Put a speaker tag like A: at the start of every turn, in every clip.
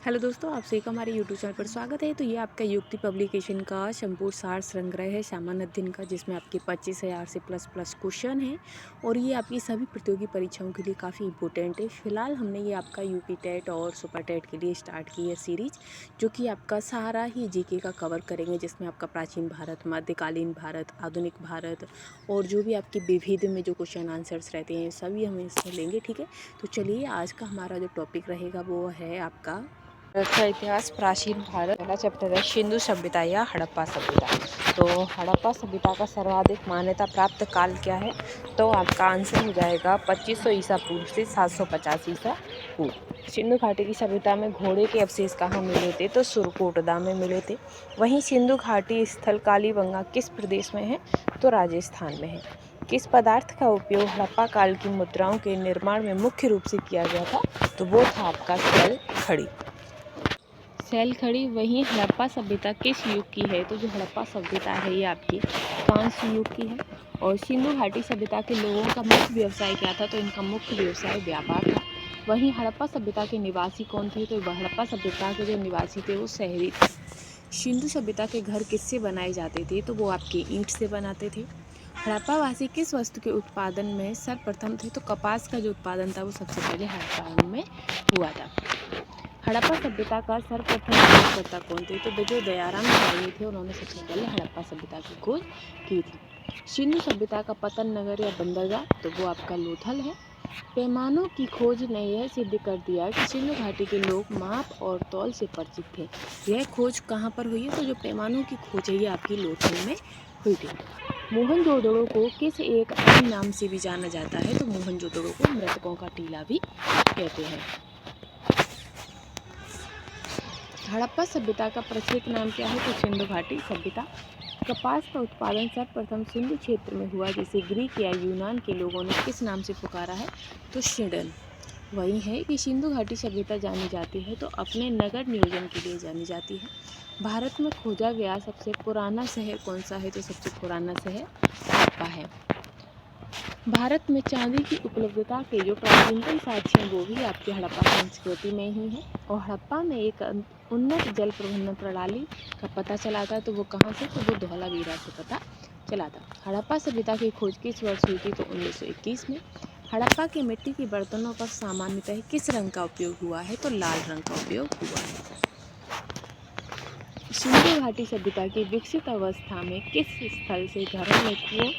A: Hello दोस्तों, आप सभी का हमारे यूट्यूब चैनल पर स्वागत है। तो ये आपका युक्ति पब्लिकेशन का संपूर्ण सार संग्रह है सामान्य अध्ययन का, जिसमें आपके 25,000 से प्लस क्वेश्चन हैं और ये आपकी सभी प्रतियोगी परीक्षाओं के लिए काफ़ी इंपॉर्टेंट है। फिलहाल हमने ये आपका यूपी टेट और सुपर टेट के लिए स्टार्ट की है सीरीज, जो कि आपका सारा ही जीके का कवर करेंगे, जिसमें आपका प्राचीन भारत, मध्यकालीन भारत, आधुनिक भारत और जो भी आपके विविध में जो क्वेश्चन आंसर्स रहते हैं सभी हम इसमें लेंगे। ठीक है, तो चलिए आज का हमारा जो टॉपिक रहेगा वो है आपका भारत का इतिहास, प्राचीन भारत। पहला चैप्टर है सिंधु सभ्यता या हड़प्पा सभ्यता। तो हड़प्पा सभ्यता का सर्वाधिक मान्यता प्राप्त काल क्या है? तो आपका आंसर हो जाएगा 2500 ईसा पूर्व से 750 ईसा पूर्व। सिंधु घाटी की सभ्यता में घोड़े के अवशेष कहाँ मिले थे? तो सुरकोटदा में मिले थे। वहीं सिंधु घाटी स्थल कालीबंगा किस प्रदेश में है? तो राजस्थान में है। किस पदार्थ का उपयोग हड़प्पा काल की मुद्राओं के निर्माण में मुख्य रूप से किया गया था? तो वो था आपका सेल खड़ी। सेल खड़ी। वहीं हड़प्पा सभ्यता किस युग की है? तो जो हड़प्पा सभ्यता है ये आपकी कांस्य युग की है। और सिंधु घाटी सभ्यता के लोगों का मुख्य व्यवसाय क्या था? तो इनका मुख्य व्यवसाय व्यापार था। वहीं हड़प्पा सभ्यता के निवासी कौन थे? तो हड़प्पा सभ्यता के जो निवासी थे वो शहरी थे। सिंधु सभ्यता के घर किससे बनाए जाते थे? तो वो आपके ईंट से बनाते थे। हड़प्पा वासी किस वस्तु के उत्पादन में सर्वप्रथम थे? तो कपास का जो उत्पादन था वो सबसे पहले हड़प्पा में हुआ था। हड़प्पा सभ्यता का सर्वप्रथम खोजकर्ता कौन थे? तो जो दयाराम साहनी थे, उन्होंने सबसे पहले हड़प्पा सभ्यता की खोज की थी। सिंधु सभ्यता का पतन नगर या बंदरगाह? तो वो आपका लोथल है। पैमानों की खोज ने यह सिद्ध कर दिया कि सिंधु घाटी के लोग माप और तौल से परिचित थे। यह खोज कहाँ पर हुई है? तो जो पैमानों की खोज है ये आपकी लोथल में हुई थी। मोहनजोदड़ो को किस एक अन्य नाम से भी जाना जाता है? तो मोहनजोदड़ो को मृतकों का टीला भी कहते हैं। हड़प्पा सभ्यता का प्रचलित नाम क्या है? तो सिंधु घाटी सभ्यता। कपास का उत्पादन सर्वप्रथम सिंधु क्षेत्र में हुआ, जिसे ग्रीक या यूनान के लोगों ने किस नाम से पुकारा है? तो सिडन। वही है कि सिंधु घाटी सभ्यता जानी जाती है तो अपने नगर नियोजन के लिए जानी जाती है। भारत में खोजा गया सबसे पुराना शहर कौन सा है? तो सबसे पुराना शहर हड़प्पा है। भारत में चांदी की उपलब्धता के जो प्राचीनतम साक्ष्य हैं वो भी आपकी हड़प्पा संस्कृति में ही है। और हड़प्पा में एक उन्नत जल प्रबंधन प्रणाली का पता चला था, तो वो कहाँ से? तो वो धौलावीरा से पता चला था। हड़प्पा सभ्यता की खोज किस वर्ष हुई थी? तो 1921 में। हड़प्पा के मिट्टी के बर्तनों पर सामान्यतः किस रंग का उपयोग हुआ है? तो लाल रंग का उपयोग हुआ है। सिंधु घाटी सभ्यता की विकसित अवस्था में किस स्थल से घरों में कुओं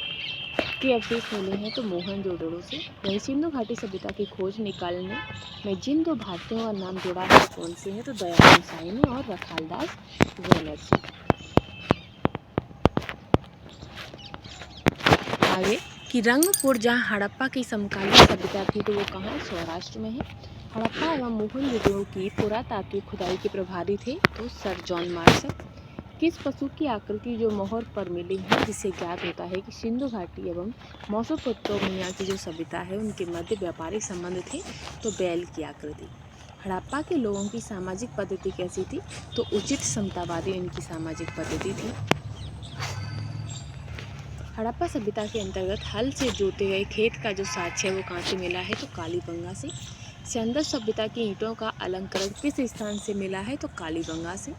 A: के अवशेष मिले हैं? तो मोहनजोदड़ो से। वहीं सिंधु घाटी सभ्यता की खोज निकालने में जिन दो भारतीयों का नाम जुड़ा है कौन से हैं? तो दयाराम साहनी और रखालदास बनर्जी। आगे कि रंगपुर, जहाँ हड़प्पा की समकालीन सभ्यता थी, तो वो कहाँ है? सौराष्ट्र में है। हड़प्पा एवं मोहनजोदड़ो की पुरातात्विक खुदाई के प्रभारी थे तो सर जॉन मार्शल। किस पशु की आकृति जो मोहर पर मिली है, जिससे ज्ञात होता है कि सिंधु घाटी एवं मेसोपोटामिया की जो सभ्यता है उनके मध्य व्यापारिक संबंध थे? तो बैल की आकृति। हड़प्पा के लोगों की सामाजिक पद्धति कैसी थी? तो उचित समतावादी इनकी सामाजिक पद्धति थी। हड़प्पा सभ्यता के अंतर्गत हल से जोते गए खेत का जो साक्ष्य है वो कहाँ से मिला है? तो कालीबंगा से। सिंधु सभ्यता की ईंटों का अलंकरण किस स्थान से मिला है? तो कालीबंगा से।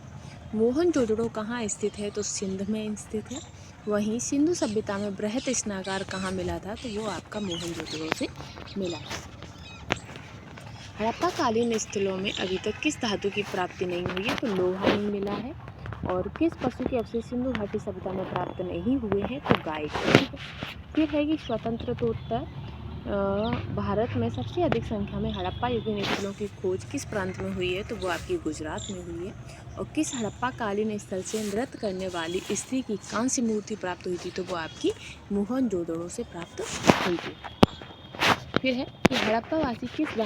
A: मोहनजोदड़ो कहाँ स्थित है? तो सिंध में स्थित है। वहीं सिंधु सभ्यता में बृहत स्नागार कहाँ मिला था? तो वो आपका मोहनजोदड़ो से मिला है। हड़प्पा कालीन स्थलों में अभी तक किस धातु की प्राप्ति नहीं हुई है? तो लोहा नहीं मिला है। और किस पशु के अवशेष सिंधु घाटी सभ्यता में प्राप्त नहीं हुए हैं? तो गाय के। फिर है कि स्वतंत्रतोत्तर भारत में सबसे अधिक संख्या में हड़प्पा युगीन स्थलों की खोज किस प्रांत में हुई है? तो वो आपकी गुजरात में हुई है। और किस हड़प्पा कालीन स्थल से नृत्य करने वाली स्त्री की कांस्य मूर्ति प्राप्त हुई थी? तो वो आपकी मोहनजोदड़ो से प्राप्त हुई थी। फिर है कि हड़प्पा वासी किस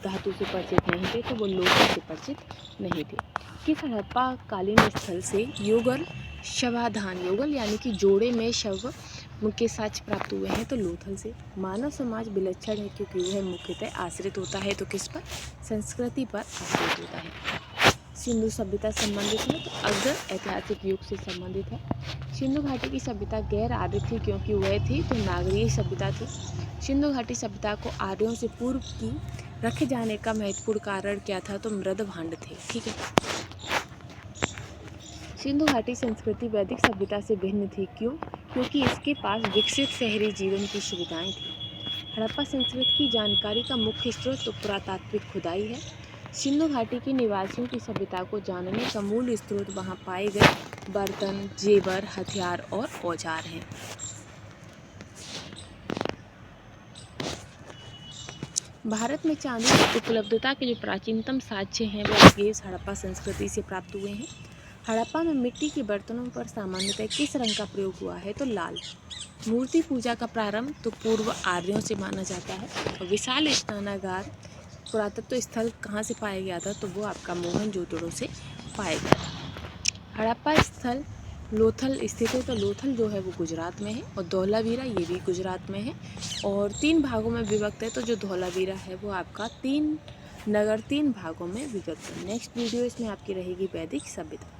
A: धातु से परिचित नहीं थे? तो वो लोहा से परिचित नहीं थे। किस हड़प्पा कालीन स्थल से युगल शवाधान, युगल यानी कि जोड़े में शव के साक्ष्य प्राप्त हुए हैं? तो लोथल से। मानव समाज विलक्षण है क्योंकि वह मुख्यतः आश्रित होता है तो किस पर? संस्कृति पर आश्रित होता है। सिंधु सभ्यता संबंधित है तो अग्र ऐतिहासिक युग से संबंधित है। सिंधु घाटी की सभ्यता गैर आर्य थी क्योंकि वह थी तो नागरीय सभ्यता थी। सिंधु घाटी सभ्यता को आर्यों से पूर्व की रखे जाने का महत्वपूर्ण कारण क्या था? तो मृद भांड थे। ठीक है। सिंधु घाटी संस्कृति वैदिक सभ्यता से भिन्न थी। क्यों? क्योंकि इसके पास विकसित शहरी जीवन की सुविधाएं थी। हड़प्पा संस्कृति की जानकारी का मुख्य स्रोत तो पुरातात्विक खुदाई है। सिंधु घाटी के निवासियों की सभ्यता को जानने का मूल स्रोत वहां पाए गए बर्तन, जेवर, हथियार और औजार हैं। भारत में चांदी की उपलब्धता के जो प्राचीनतम साक्ष्य हैं वो आपके इस हड़प्पा संस्कृति से प्राप्त हुए हैं। हड़प्पा में मिट्टी के बर्तनों पर सामान्यतः किस रंग का प्रयोग हुआ है? तो लाल। मूर्ति पूजा का प्रारंभ तो पूर्व आर्यों से माना जाता है। और विशाल स्नानागार पुरातत्व स्थल कहाँ से पाया गया था? तो वो आपका मोहनजोदड़ो से पाया गया था। हड़प्पा स्थल लोथल स्थित है। तो लोथल जो है वो गुजरात में है और धौलावीरा ये भी गुजरात में है और 3 भागों में विभक्त है। तो जो धौलावीरा है वो आपका 3 भागों में विभक्त है। नेक्स्ट वीडियो इसमें आपकी रहेगी वैदिक सभ्यता।